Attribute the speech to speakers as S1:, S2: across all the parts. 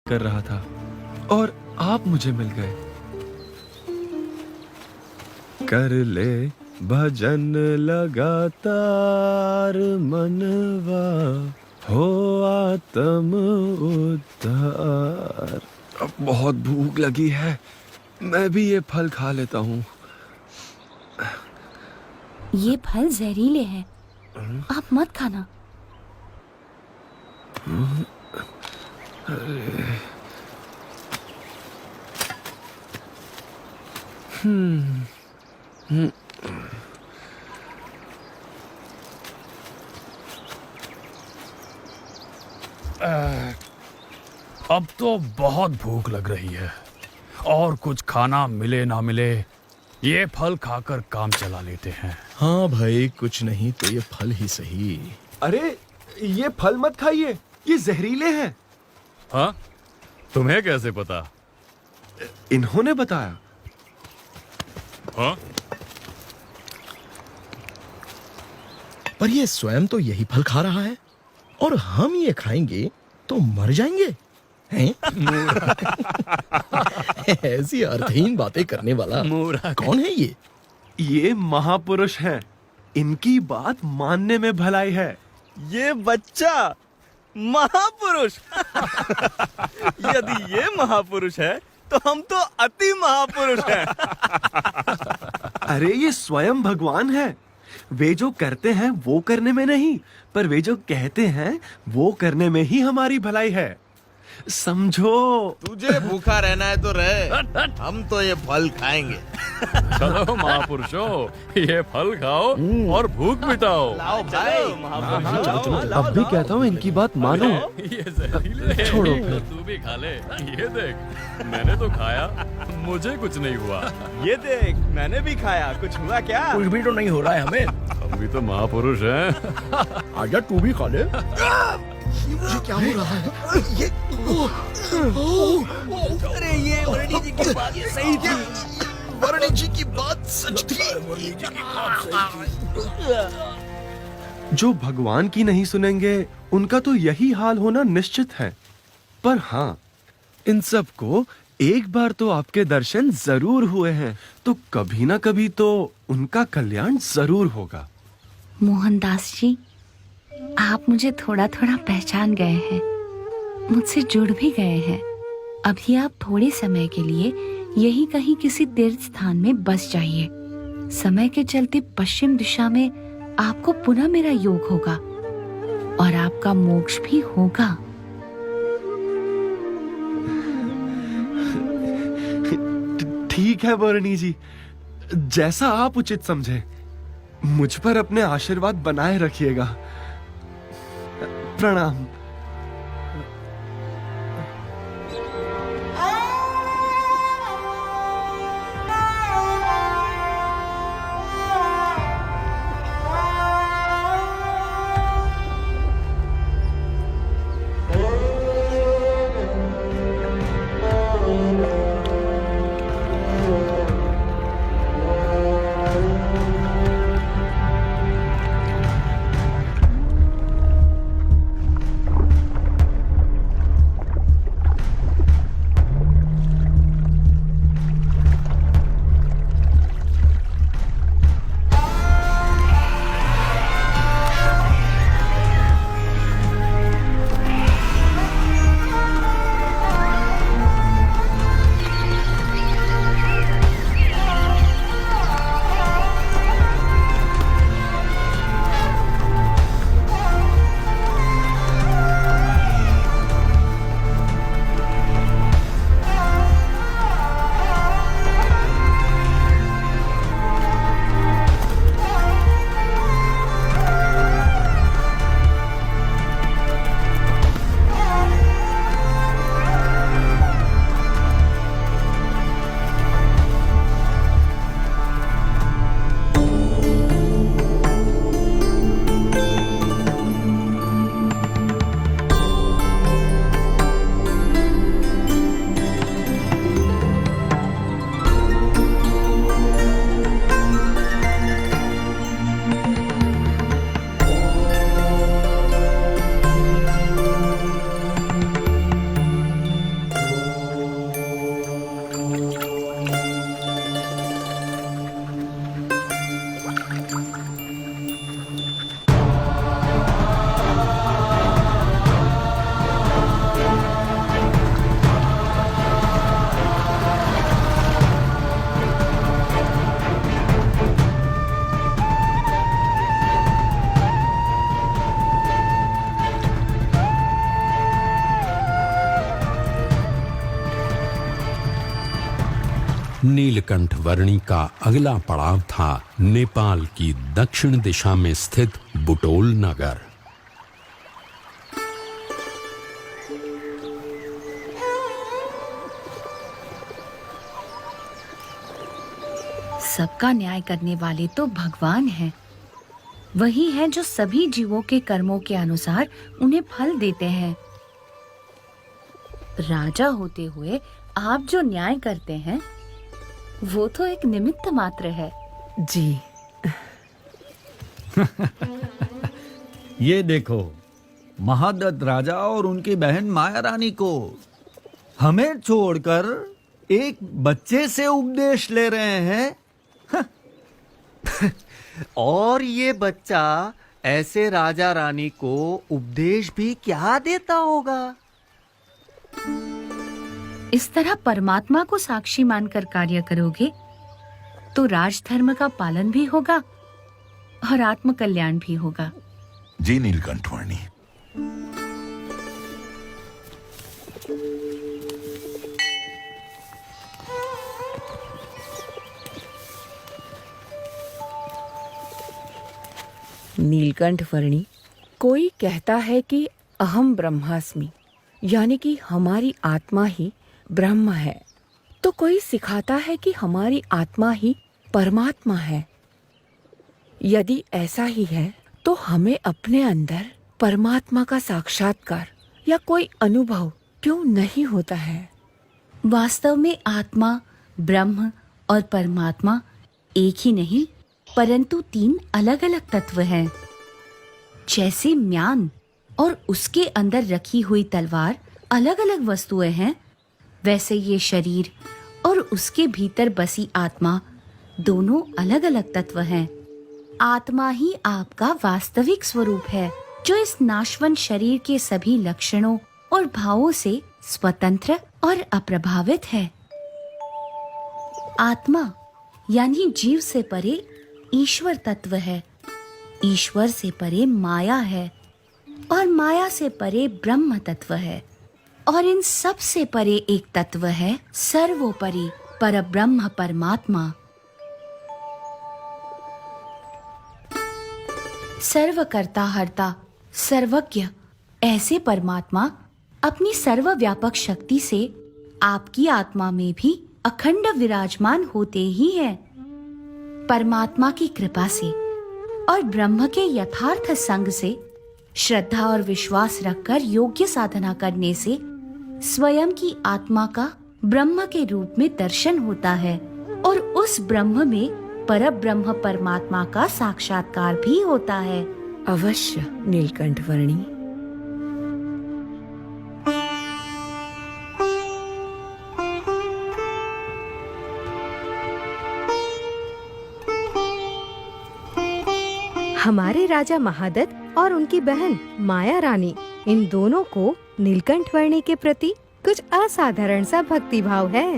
S1: कर रहा था और आप मुझे मिल गए। कर ले भजन लगातार मनवा, हो आत्म उद्धार। अब बहुत भूख लगी है, मैं भी ये फल खा लेता हूँ।
S2: ये फल जहरीले हैं, आप मत खाना।
S3: अब तो बहुत भूख लग रही है और कुछ खाना मिले ना मिले ये फल खाकर काम चला लेते हैं।
S4: हाँ भाई, कुछ नहीं तो ये फल ही सही।
S1: अरे ये फल मत खाइए, ये जहरीले हैं।
S3: हाँ, तुम्हें कैसे पता?
S1: इन्होंने बताया।
S3: हाँ?
S4: पर ये स्वयं तो यही फल खा रहा है और हम ये खाएंगे तो मर जाएंगे हैं? ऐसी अर्थहीन बातें करने वाला कौन है ये?
S1: ये महापुरुष हैं, इनकी बात मानने में भलाई है।
S5: ये बच्चा महापुरुष। यदि ये महापुरुष है तो हम तो अति महापुरुष हैं।
S1: अरे ये स्वयं भगवान है। वे जो करते हैं वो करने में नहीं, पर वे जो कहते हैं वो करने में ही हमारी भलाई है। समझो।
S6: तुझे भूखा रहना है तो रहे, हम तो ये फल खाएंगे।
S3: चलो महापुरुषों, ये फल खाओ और भूख मिटाओ।
S6: लाओ भाई।
S1: चलो अब भी कहता हूँ इनकी बात मानो।
S3: ये जहरीले हैं।
S1: छोड़ो।
S3: तू भी खा ले। ये देख, मैंने तो खाया, मुझे कुछ नहीं हुआ।
S5: ये देख, मैंने भी खाया, कुछ हुआ क्या?
S4: कुछ भी तो नहीं हो रहा है हमें।
S3: हम भी तो महापुरुष हैं।
S4: आजा तू भी खा ले। ये क्या हो रहा है? ये
S5: अरे ये वरणी जी की बात सही थी।
S4: वरणी जी की बात सच थी।
S1: जो भगवान की नहीं सुनेंगे उनका तो यही हाल होना निश्चित है। पर हाँ, इन सब को एक बार तो आपके दर्शन जरूर हुए हैं, तो कभी ना कभी तो उनका कल्याण जरूर होगा।
S2: मोहनदास जी, आप मुझे थोड़ा थोड़ा पहचान गए हैं, मुझसे जुड़ भी गए हैं। अभी आप थोड़े समय के लिए यही कहीं किसी तीर्थ स्थान में बस जाइए। समय के चलते पश्चिम दिशा में आपको पुनः मेरा योग होगा और आपका मोक्ष भी होगा।
S1: ठीक है वरणी जी, जैसा आप उचित समझे। मुझ पर अपने आशीर्वाद बनाए रखिएगा। प्रणाम।
S7: नीलकंठ वर्णी का अगला पड़ाव था नेपाल की दक्षिण दिशा में स्थित बुटोल नगर।
S2: सबका न्याय करने वाले तो भगवान हैं। वही हैं जो सभी जीवों के कर्मों के अनुसार उन्हें फल देते हैं। राजा होते हुए आप जो न्याय करते हैं वो तो एक निमित्त मात्र है।
S8: जी।
S9: ये देखो, महादत्त राजा और उनकी बहन माया रानी को हमें छोड़कर एक बच्चे से उपदेश ले रहे हैं।
S5: और ये बच्चा ऐसे राजा रानी को उपदेश भी क्या देता होगा?
S2: इस तरह परमात्मा को साक्षी मानकर कार्य करोगे तो राजधर्म का पालन भी होगा और आत्म कल्याण भी होगा।
S10: जी नीलकंठ वर्णी।
S8: नीलकंठ वर्णी, कोई कहता है कि अहम ब्रह्मास्मि, यानी कि हमारी आत्मा ही ब्रह्म है, तो कोई सिखाता है कि हमारी आत्मा ही परमात्मा है। यदि ऐसा ही है तो हमें अपने अंदर परमात्मा का साक्षात्कार या कोई अनुभव क्यों नहीं होता है?
S2: वास्तव में आत्मा, ब्रह्म और परमात्मा एक ही नहीं परंतु 3 अलग-अलग तत्व हैं। जैसे म्यान और उसके अंदर रखी हुई तलवार अलग-अलग वस्तुएं हैं, वैसे ये शरीर और उसके भीतर बसी आत्मा दोनों अलग-अलग तत्व हैं। आत्मा ही आपका वास्तविक स्वरूप है, जो इस नाशवंत शरीर के सभी लक्षणों और भावों से स्वतंत्र और अप्रभावित है। आत्मा यानी जीव से परे ईश्वर तत्व है, ईश्वर से परे माया है और माया से परे ब्रह्म तत्व है, और इन सब से परे एक तत्व है सर्वोपरि परब्रह्म परमात्मा। सर्वकर्ता हर्ता सर्वज्ञ ऐसे परमात्मा अपनी सर्वव्यापक शक्ति से आपकी आत्मा में भी अखंड विराजमान होते ही हैं। परमात्मा की कृपा से और ब्रह्म के यथार्थ संग से श्रद्धा और विश्वास रखकर योग्य साधना करने से स्वयं की आत्मा का ब्रह्म के रूप में दर्शन होता है और उस ब्रह्म में परब्रह्म परमात्मा का साक्षात्कार भी होता है।
S8: अवश्य नीलकंठ वर्णी।
S11: हमारे राजा महादत्त और उनकी बहन माया रानी, इन दोनों को नीलकंठ वर्णी के प्रति कुछ असाधारण सा भक्ति भाव है।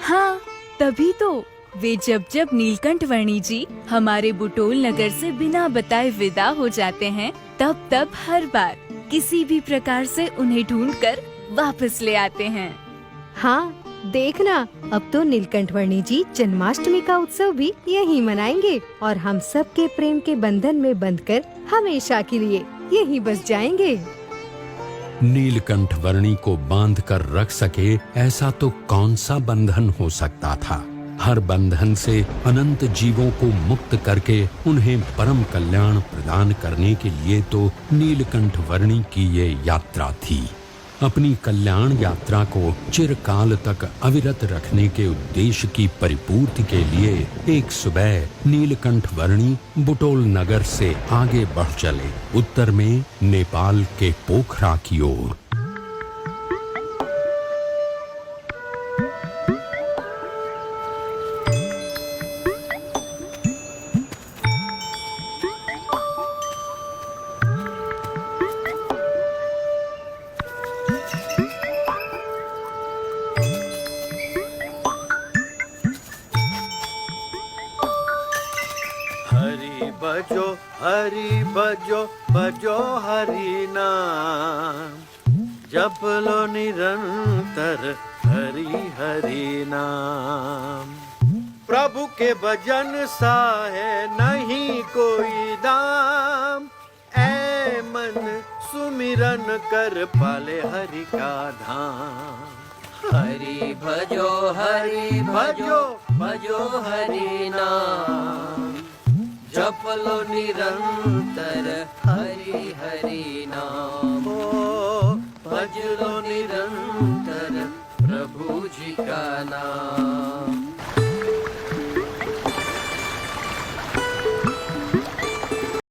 S12: हाँ, तभी तो वे जब जब नीलकंठ वर्णी जी हमारे बुटोल नगर से बिना बताए विदा हो जाते हैं, तब तब हर बार किसी भी प्रकार से उन्हें ढूंढकर वापस ले आते हैं।
S11: हाँ, देखना, अब तो नीलकंठ वर्णी जी जन्माष्टमी का उत्सव भी यहीं मनाएंगे और हम सब के प्रेम के बंधन में बंधकर हमेशा के लिए यहीं बस जाएंगे।
S7: नीलकंठ वर्णी को बांध कर रख सके ऐसा तो कौन सा बंधन हो सकता था। हर बंधन से अनंत जीवों को मुक्त करके उन्हें परम कल्याण प्रदान करने के लिए तो नीलकंठ वर्णी की ये यात्रा थी। अपनी कल्याण यात्रा को चिरकाल तक अविरत रखने के उद्देश्य की परिपूर्ति के लिए एक सुबह नीलकंठ वर्णी बुटोल नगर से आगे बढ़ चले, उत्तर में नेपाल के पोखरा की ओर।
S5: हरि भजो भजो हरि नाम। जप लो निरंतर हरि हरि नाम। प्रभु के भजन सा है नहीं कोई दाम, ऐ मन सुमिरन कर पाले हरि का धाम। हरि भजो भजो हरि नाम, जप लो निरंतर हरि हरि नाम। भज लो निरंतर प्रभु जी का नाम।